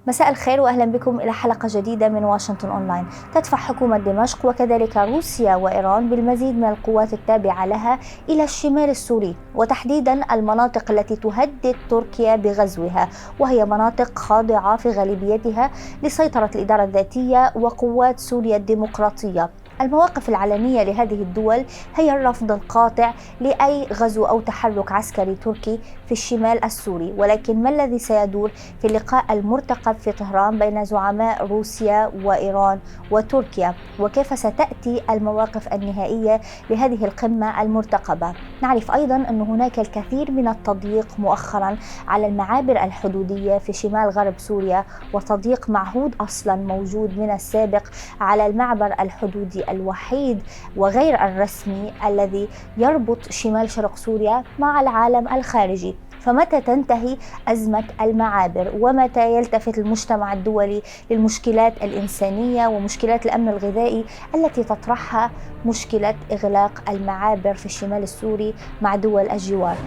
مساء الخير وأهلا بكم إلى حلقة جديدة من واشنطن أونلاين. تدفع حكومة دمشق وكذلك روسيا وإيران بالمزيد من القوات التابعة لها إلى الشمال السوري، وتحديدا المناطق التي تهدد تركيا بغزوها، وهي مناطق خاضعة في غالبيتها لسيطرة الإدارة الذاتية وقوات سوريا الديمقراطية. المواقف العلنية لهذه الدول هي الرفض القاطع لأي غزو أو تحرك عسكري تركي في الشمال السوري، ولكن ما الذي سيدور في اللقاء المرتقب في طهران بين زعماء روسيا وإيران وتركيا، وكيف ستأتي المواقف النهائية لهذه القمة المرتقبة؟ نعرف أيضا أن هناك الكثير من التضييق مؤخرا على المعابر الحدودية في شمال غرب سوريا، وتضييق معهود أصلا موجود من السابق على المعبر الحدودي الوحيد وغير الرسمي الذي يربط شمال شرق سوريا مع العالم الخارجي. فمتى تنتهي أزمة المعابر؟ ومتى يلتفت المجتمع الدولي للمشكلات الإنسانية ومشكلات الأمن الغذائي التي تطرحها مشكلة إغلاق المعابر في الشمال السوري مع دول الجوار؟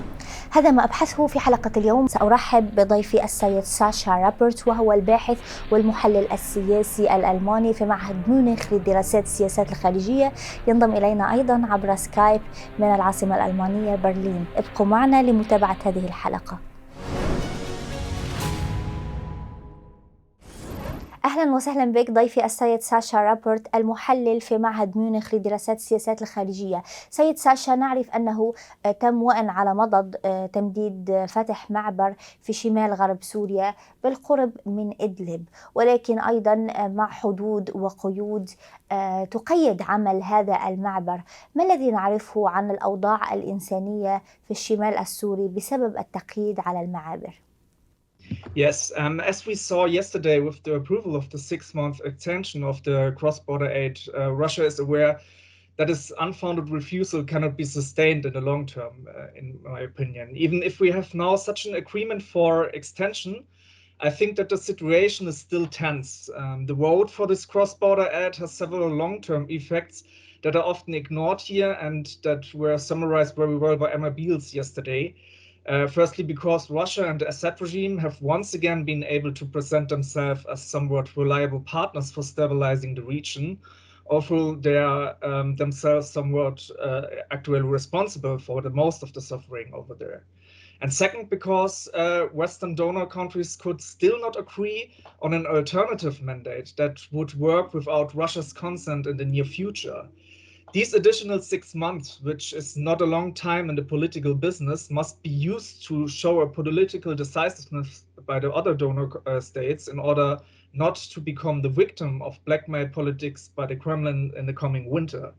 هذا ما أبحثه في حلقة اليوم. سأرحب بضيفي السيد ساشا رابرت، وهو الباحث والمحلل السياسي الألماني في معهد ميونخ لدراسات السياسات الخارجية. ينضم إلينا أيضا عبر سكايب من العاصمة الألمانية برلين. ابقوا معنا لمتابعة هذه الحلقة. أهلا وسهلا بك ضيفي السيد ساشا رابرت، المحلل في معهد ميونخ لدراسات السياسات الخارجية. سيد ساشا، نعرف أنه تم وأن على مضض تمديد فتح معبر في شمال غرب سوريا بالقرب من إدلب، ولكن أيضا مع حدود وقيود تقيد عمل هذا المعبر. ما الذي نعرفه عن الأوضاع الإنسانية في الشمال السوري بسبب التقييد على المعابر؟ Yes, as we saw yesterday with the approval of the 6-month extension of the cross-border aid, Russia is aware that its unfounded refusal cannot be sustained in the long term, in my opinion. Even if we have now such an agreement for extension, I think that the situation is still tense. The road for this cross-border aid has several long-term effects that are often ignored here and that were summarized very well by Emma Beals yesterday. Firstly, because Russia and the Assad regime have once again been able to present themselves as somewhat reliable partners for stabilizing the region, although they are themselves somewhat actually responsible for the most of the suffering over there. And second, because Western donor countries could still not agree on an alternative mandate that would work without Russia's consent in the near future. These additional 6 months, which is not a long time in the political business, must be used to show a political decisiveness by the other donor states in order not to become the victim of blackmail politics by the Kremlin in the coming winter.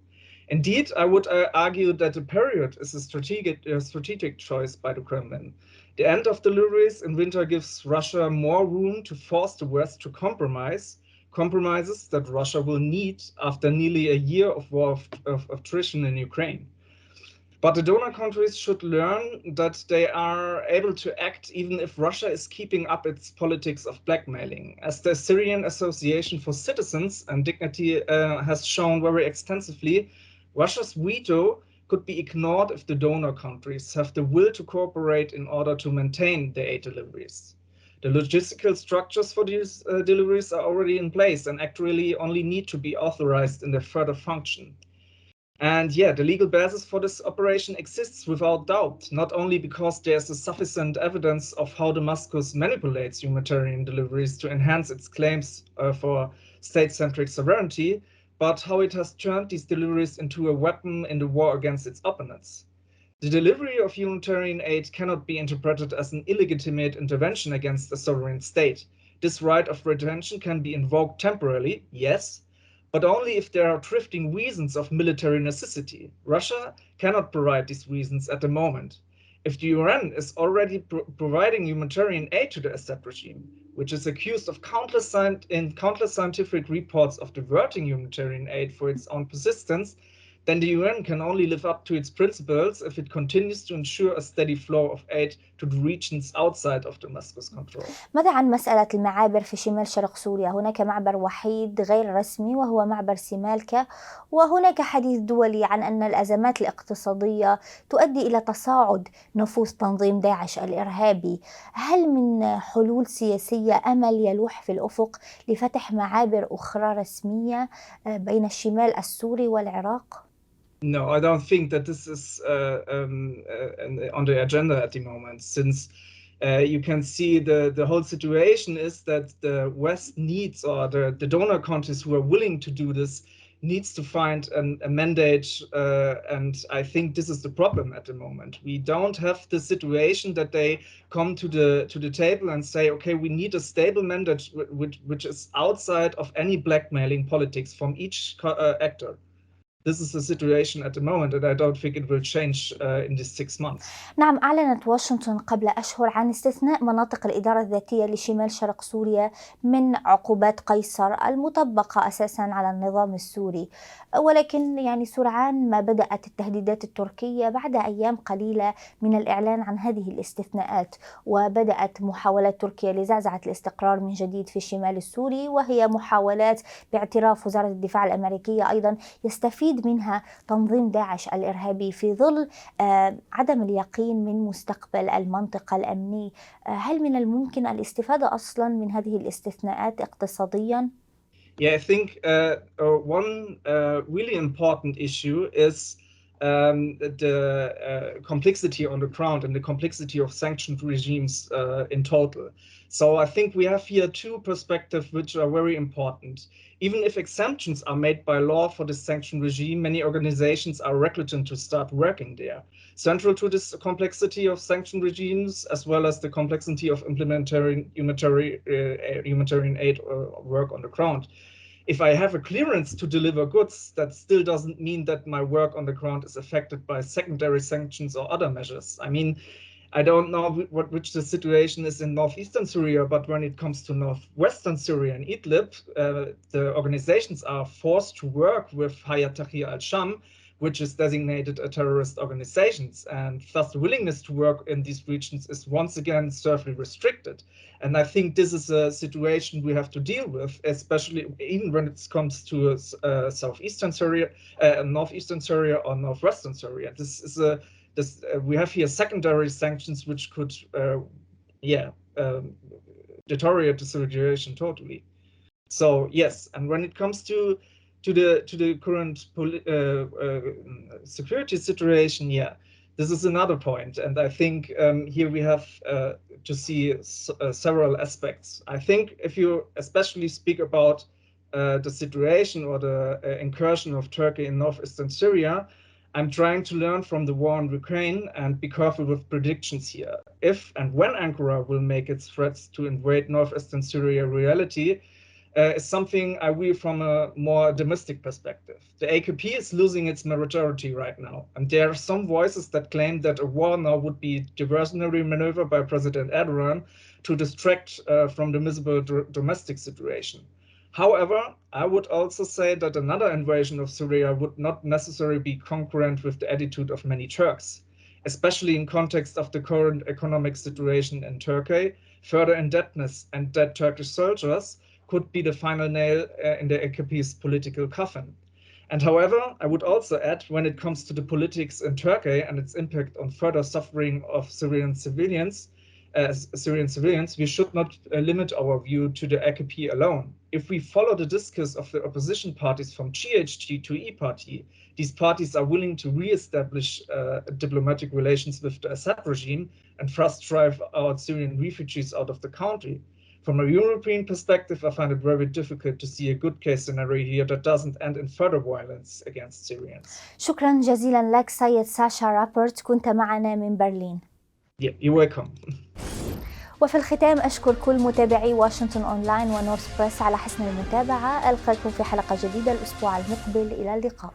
Indeed, I would argue that the period is a strategic choice by the Kremlin. The end of deliveries in winter gives Russia more room to force the West to compromises that Russia will need after nearly a year of war of attrition in Ukraine. But the donor countries should learn that they are able to act even if Russia is keeping up its politics of blackmailing. As the Syrian Association for Citizens and Dignity has shown very extensively, Russia's veto could be ignored if the donor countries have the will to cooperate in order to maintain the aid deliveries. The logistical structures for these deliveries are already in place and actually only need to be authorized in their further function. And yeah, the legal basis for this operation exists without doubt, not only because there's a sufficient evidence of how Damascus manipulates humanitarian deliveries to enhance its claims for state-centric sovereignty, but how it has turned these deliveries into a weapon in the war against its opponents. The delivery of humanitarian aid cannot be interpreted as an illegitimate intervention against a sovereign state. This right of retention can be invoked temporarily, yes, but only if there are drifting reasons of military necessity. Russia cannot provide these reasons at the moment. If the UN is already providing humanitarian aid to the Assad regime, which is accused of countless scientific reports of diverting humanitarian aid for its own persistence, then the UN can only live up to its principles if it continues to ensure a steady flow of aid to the regions outside of Damascus control. ماذا عن مسألة المعابر في شمال شرق سوريا؟ هناك معبر وحيد غير رسمي وهو معبر سيمالكا، وهناك حديث دولي عن أن الأزمات الاقتصادية تؤدي إلى تصاعد نفوذ تنظيم داعش الإرهابي. هل من حلول سياسية أمل يلوح في الأفق لفتح معابر أخرى رسمية بين الشمال السوري والعراق؟ No, I don't think that this is on the agenda at the moment, since you can see the whole situation is that the West needs, or the donor countries who are willing to do this, needs to find a mandate, and I think this is the problem at the moment. We don't have the situation that they come to the table and say, okay, we need a stable mandate which is outside of any blackmailing politics from each actor. This is the situation at the moment, and I don't think it will change in these 6 months. نعم، أعلنت واشنطن قبل أشهر عن استثناء مناطق الإدارة الذاتية لشمال شرق سوريا من عقوبات قيصر المطبقة أساسا على النظام السوري، ولكن سرعان ما بدأت التهديدات التركية بعد أيام قليلة من الإعلان عن هذه الاستثناءات، وبدأت محاولات تركيا لزعزعة الاستقرار من جديد في الشمال السوري، وهي محاولات باعتراف وزارة الدفاع الأمريكية أيضا يستفيد منها تنظيم داعش الإرهابي في ظل عدم اليقين من مستقبل المنطقة الأمني. هل من الممكن الاستفادة أصلا من هذه الاستثناءات اقتصاديا؟ Yeah, I think one really important issue is the complexity on the ground and the complexity of sanctioned regimes in total. So I think we have here two perspectives which are very important. Even if exemptions are made by law for the sanctioned regime, many organizations are reluctant to start working there. Central to this complexity of sanctioned regimes, as well as the complexity of implementing humanitarian aid work on the ground. If I have a clearance to deliver goods, that still doesn't mean that my work on the ground is affected by secondary sanctions or other measures. I mean, I don't know which the situation is in northeastern Syria, but when it comes to northwestern Syria and Idlib, the organizations are forced to work with Hayat Tahrir al-Sham, which is designated a terrorist organizations, and thus the willingness to work in these regions is once again severely restricted. And I think this is a situation we have to deal with, especially even when it comes to southeastern Syria, northeastern Syria or northwestern Syria. We have here secondary sanctions which could, deteriorate the situation totally. So yes, and when it comes to the current security situation, this is another point, and I think here we have to see several aspects. I think if you especially speak about the situation or the incursion of Turkey in northeastern Syria, I'm trying to learn from the war in Ukraine and be careful with predictions here. If and when Ankara will make its threats to invade northeastern Syria reality, is something I view from a more domestic perspective. The AKP is losing its majority right now, and there are some voices that claim that a war now would be a diversionary maneuver by President Erdogan to distract from the miserable domestic situation. However, I would also say that another invasion of Syria would not necessarily be concurrent with the attitude of many Turks, especially in context of the current economic situation in Turkey. Further indebtedness and dead Turkish soldiers could be the final nail in the AKP's political coffin. And however, I would also add, when it comes to the politics in Turkey and its impact on further suffering of Syrian civilians, we should not limit our view to the AKP alone. If we follow the discourse of the opposition parties from GHT to E-Party, these parties are willing to re-establish diplomatic relations with the Assad regime and thus drive out Syrian refugees out of the country. From a European perspective, I find it very difficult to see a good case scenario here that doesn't end in further violence against Syrians. شكرا جزيلا لك سيد ساشا رابرت، كنت معنا من برلين. Yeah, you're welcome. وفي الختام أشكر كل متابعي واشنطن أونلاين ونورث بريس على حسن المتابعة. ألقاكم في حلقة جديدة الأسبوع المقبل، إلى اللقاء.